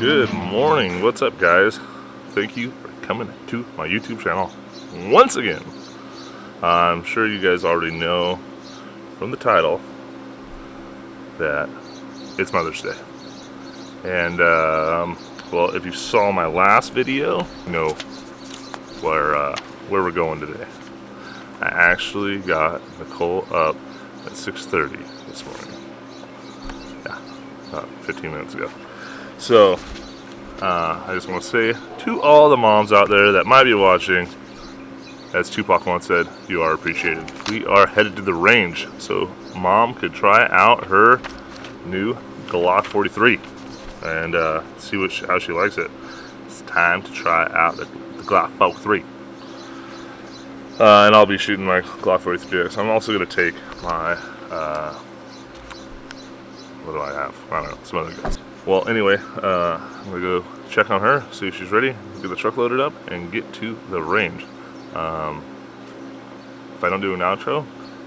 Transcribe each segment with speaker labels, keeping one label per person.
Speaker 1: Good morning. What's up, guys? Thank you for coming to my YouTube channel once again. I'm sure you guys already know from the title that it's Mother's Day. And, well, if you saw my last video, you know where we're going today. I actually got Nicole up at 6:30 this morning. Yeah, about 15 minutes ago. So, I just want to say to all the moms out there that might be watching, as Tupac once said, you are appreciated. We are headed to the range, so Mom could try out her new Glock 43 and see how she likes it. It's time to try out the Glock 43. And I'll be shooting my Glock 43X. I'm also going to take my, what do I have? I don't know, some other guns. Well, anyway, I'm going to go check on her, see if she's ready, get the truck loaded up, and get to the range. If I don't do an outro,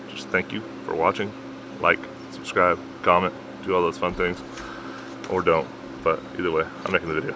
Speaker 1: just thank you for watching. Like, subscribe, comment, do all those fun things. Or don't, but either way, I'm making the video.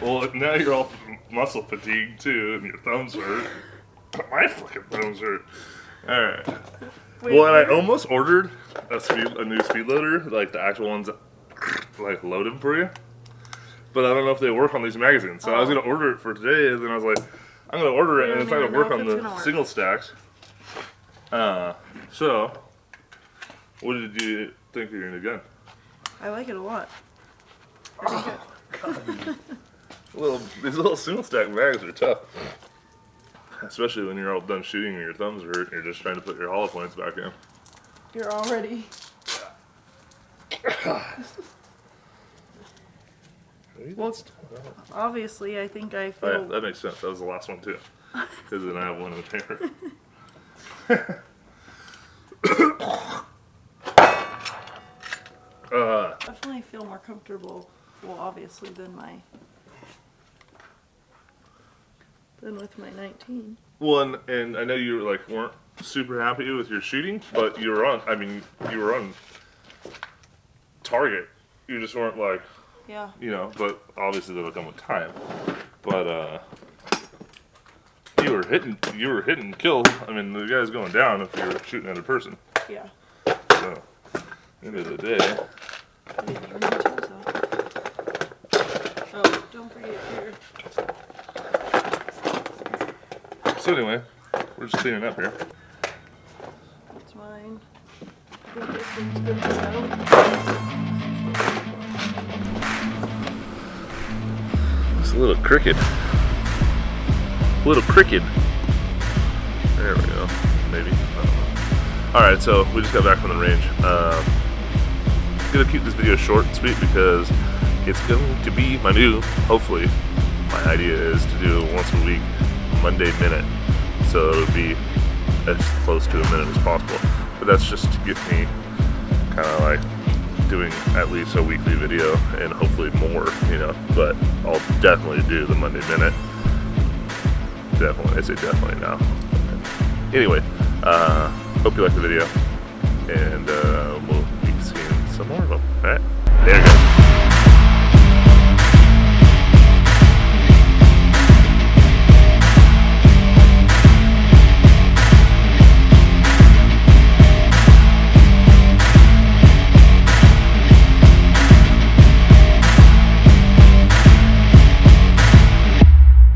Speaker 1: Well, now you're all muscle fatigued too, and your thumbs hurt. My fucking thumbs hurt. Alright. Well, and I almost ordered a new speed loader, like the actual ones that like load them for you. But I don't know if they work on these magazines. So I was going to order it for today, and then I was like, I'm going to order it, and it's not going to work on the single stacks. So, what did you think of your new gun?
Speaker 2: I like it a lot.
Speaker 1: These little single stack mags are tough. Especially when you're all done shooting and your thumbs hurt and you're just trying to put your hollow points back in.
Speaker 2: You're already... Well, obviously, I think I feel...
Speaker 1: Oh, yeah, that makes sense. That was the last one, too. Because then I have one in the paper.
Speaker 2: Definitely feel more comfortable, well, obviously, than with my 19.
Speaker 1: Well, and I know you weren't super happy with your shooting, but you were on target. You just weren't
Speaker 2: yeah.
Speaker 1: You know, but obviously that'll come with time. But you were hitting kills. I mean, the guy's going down if you're shooting at a person.
Speaker 2: Yeah.
Speaker 1: So, end of the day.
Speaker 2: I didn't even choose that. Oh, don't forget here.
Speaker 1: So anyway, we're just cleaning up here.
Speaker 2: That's mine. I think this one's good to go.
Speaker 1: It's a little crooked. There we go. Maybe. I don't know. Alright, so we just got back from the range. I'm gonna keep this video short and sweet because it's going to be my new, hopefully, my idea is to do once a week Monday Minute. So it'll be as close to a minute as possible. But that's just to get me kind of like doing at least a weekly video and hopefully more, you know. But I'll definitely do the Monday Minute. Definitely, I say definitely now. Anyway, hope you like the video. And